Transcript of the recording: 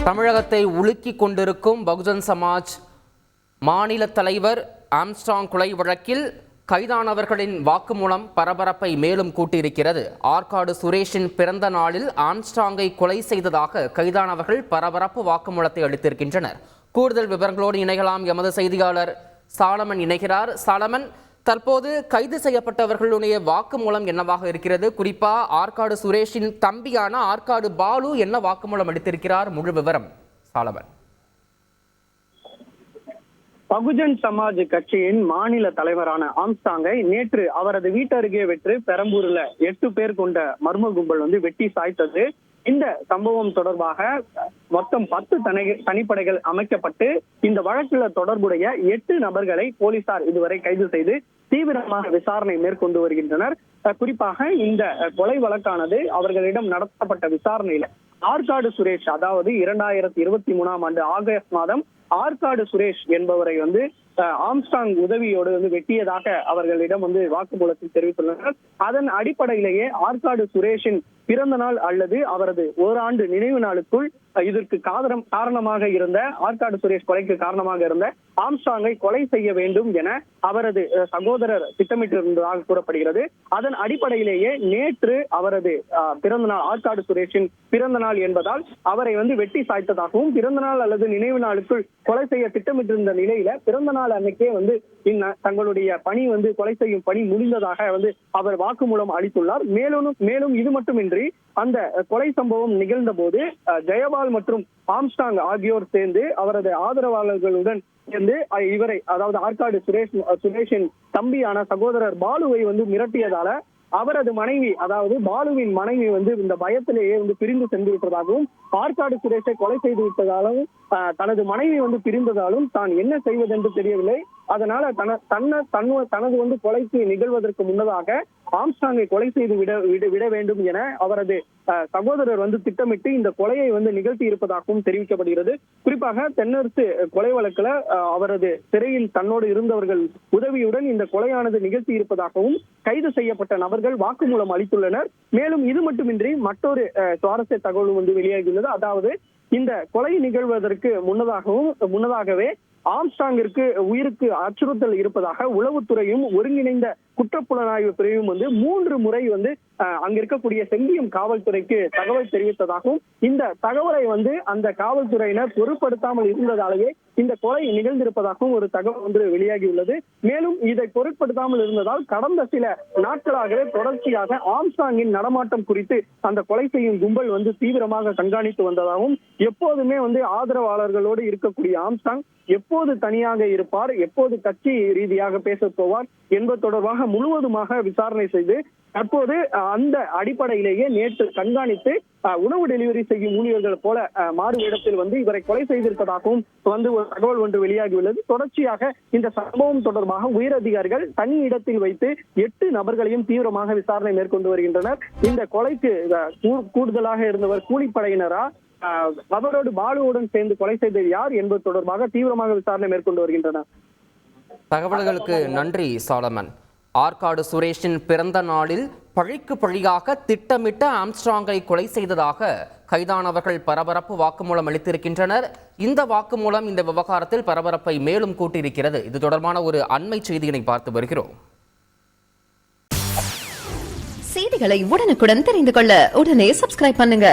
தமிழகத்தை உலுக்கிக் கொண்டிருக்கும் பகுஜன் சமாஜ் மாநில தலைவர் ஆம்ஸ்ட்ராங் கொலை வழக்கில் கைதானவர்களின் வாக்குமூலம் பரபரப்பை மேலும் கூட்டியிருக்கிறது. ஆற்காடு சுரேஷின் பிறந்த நாளில் ஆம்ஸ்ட்ராங்கை கொலை செய்ததாக கைதானவர்கள் பரபரப்பு வாக்குமூலத்தை அளித்திருக்கின்றனர். கூடுதல் விவரங்களோடு இணையலாம் எமது செய்தியாளர் சாலமன் இணைகிறார். சாலமன், தற்போது கைது செய்யப்பட்டவர்களுடைய வாக்குமூலம் என்னவாக இருக்கிறது? குறிப்பா ஆற்காடு சுரேஷின் தம்பியான ஆற்காடு பாலு என்ன வாக்குமூலம் அளித்திருக்கிறார்? முழு விவரம் சாலமன். பகுஜன் சமாஜ் கட்சியின் மாநில தலைவரான ஆம்ஸ்ட்ராங்கை நேற்று அவரது வீட்டருகே வெற்று பெரம்பூர்ல 8 பேர் கொண்ட மர்ம கும்பல் வெட்டி சாய்த்தது. இந்த சம்பவம் தொடர்பாக மொத்தம் 10 தனிப்படைகள் அமைக்கப்பட்டு இந்த வழக்கில் தொடர்புடைய 8 நபர்களை போலீசார் இதுவரை கைது செய்து தீவிரமாக விசாரணை மேற்கொண்டு வருகின்றனர். குறிப்பாக இந்த கொலை வழக்கானது அவர்களிடம் நடத்தப்பட்ட விசாரணையில ஆற்காடு சுரேஷ், அதாவது 2023ஆம் ஆண்டு ஆகஸ்ட் மாதம் ஆற்காடு சுரேஷ் என்பவரை ஆம்ஸ்ட்ராங் உதவியோடு வெட்டியதாக அவர்களிடம் வாக்குமூலத்தில் தெரிவித்துள்ளனர். அதன் அடிப்படையிலேயே ஆற்காடு சுரேஷின் பிறந்த நாள் அல்லது அவரது ஓராண்டு நினைவு நாளுக்குள் இதற்கு காரணமாக இருந்த ஆற்காடு சுரேஷ் கொலைக்கு காரணமாக இருந்த ஆம்ஸ்ட்ராங்கை கொலை செய்ய வேண்டும் என அவரது சகோதரர் திட்டமிட்டிருந்ததாக கூறப்படுகிறது. அதன் அடிப்படையிலேயே நேற்று அவரது பிறந்த நாள், ஆற்காடு சுரேஷின் பிறந்த நாள் என்பதால் அவரை வெட்டி சாய்த்ததாகவும் பிறந்த நாள் அல்லது நினைவு நாளுக்குள் கொலை செய்ய திட்டமிட்டிருந்த நிலையில பிறந்த நாள் அன்னைக்கே தங்களுடைய பணி கொலை செய்யும் பணி முடிந்ததாக அவர் வாக்குமூலம் அளித்துள்ளார். மேலும் இது மட்டுமின்றி அந்த கொலை சம்பவம் நிகழ்ந்த போது ஜெயபால் மற்றும் ஆம்ஸ்ட்ராங் ஆகியோர் சேர்ந்து அவரது ஆதரவாளர்களுடன் சேர்ந்து இவரை, அதாவது ஆற்காடு சுரேஷின் தம்பியான சகோதரர் பாலுவை மிரட்டியதால அவரது மனைவி, அதாவது பாலுவின் மனைவி இந்த பயத்திலேயே பிரிந்து சென்று விட்டதாகவும் ஆற்காடு சுரேஷை கொலை செய்து விட்டதாலும் தனது மனைவி பிரிந்ததாலும் தான் என்ன செய்வதென்று தெரியவில்லை. அதனால தனது கொலைக்கு நிகழ்வதற்கு முன்னதாக ஆம்ஸ்ட்ராங்கை கொலை செய்து விட வேண்டும் என அவரது சகோதரர் திட்டமிட்டு இந்த கொலையை நிகழ்த்தி இருப்பதாகவும் தெரிவிக்கப்படுகிறது. குறிப்பாக தென்னரசு கொலை வழக்குல அவரது சிறையில் தன்னோடு இருந்தவர்கள் உதவியுடன் இந்த கொலையானது நிகழ்த்தி இருப்பதாகவும் கைது செய்யப்பட்ட நபர்கள் வாக்குமூலம் அளித்துள்ளனர். மேலும் இது மட்டுமின்றி மற்றொரு சுவாரஸ்ய தகவலும் வெளியாகியுள்ளது. அதாவது இந்த கொலை நிகழ்வதற்கு முன்னதாகவே ஆம்ஸ்ட்ராங்கிற்கு உயிருக்கு அச்சுறுத்தல் இருப்பதாக உளவுத்துறையும் ஒருங்கிணைந்த குற்றப்புலனாய்வு பிரிவும் 3 முறை அங்க இருக்கக்கூடிய செங்கியம் காவல்துறைக்கு தகவல் தெரிவித்ததாகவும் இந்த தகவலை அந்த காவல்துறையினர் பொருட்படுத்தாமல் இருந்ததாலேயே இந்த கொலை நிகழ்ந்திருப்பதாகவும் ஒரு தகவல் வெளியாகியுள்ளது. மேலும் இதை பொருட்படுத்தாமல் இருந்ததால் கடந்த சில நாட்களாகவே தொடர்ச்சியாக ஆம்ஸ்ட்ராங்கின் நடமாட்டம் குறித்து அந்த கொலை செய்யும் கும்பல் தீவிரமாக கண்காணித்து வந்ததாகவும் எப்போதுமே ஆதரவாளர்களோடு இருக்கக்கூடிய ஆம்ஸ்ட்ராங் எப்போது தனியாக இருப்பார், எப்போது கட்சி ரீதியாக பேச போவார் என்பது தொடர்பாக முழுவதுமாக விசாரணை செய்து தற்போது அந்த அடிப்படையிலேயே நேற்று கண்காணித்து உணவு டெலிவரி செய்யும் ஊழியர்கள் போல மாறு இடத்தில் இவரை கொலை செய்திருப்பதாகவும் ஒரு தகவல் வெளியாகியுள்ளது. தொடர்ச்சியாக இந்த சம்பவம் தொடர்பாக உயரதிகாரிகள் தனி இடத்தில் வைத்து 8 நபர்களையும் தீவிரமாக விசாரணை மேற்கொண்டு வருகின்றனர். இந்த கொலைக்கு கூடுதலாக இருந்தவர் கூலிப்படையினரா, அவரோடு பாலுவுடன் சேர்ந்து கொலை செய்தது யார் என்பது தொடர்பாக தீவிரமாக விசாரணை மேற்கொண்டு வருகின்றனர். தகவல்களுக்கு நன்றி சாலமன். ஆற்காடு சுரேஷின் பிறந்த நாளில் பழிக்கு பழியாக திட்டமிட்ட ஆம்ஸ்ட்ராங்கை கொலை செய்ததாக கைதானவர்கள் பரபரப்பு வாக்குமூலம் அளித்திருக்கின்றனர். இந்த வாக்குமூலம் இந்த விவகாரத்தில் பரபரப்பை மேலும் கூட்டியிருக்கிறது. இது தொடர்பான ஒரு அண்மை செய்தியினை பார்த்து வருகிறோம். செய்திகளை உடனுக்குடன் தெரிந்து கொள்ள உடனே சப்ஸ்கிரைப் பண்ணுங்க.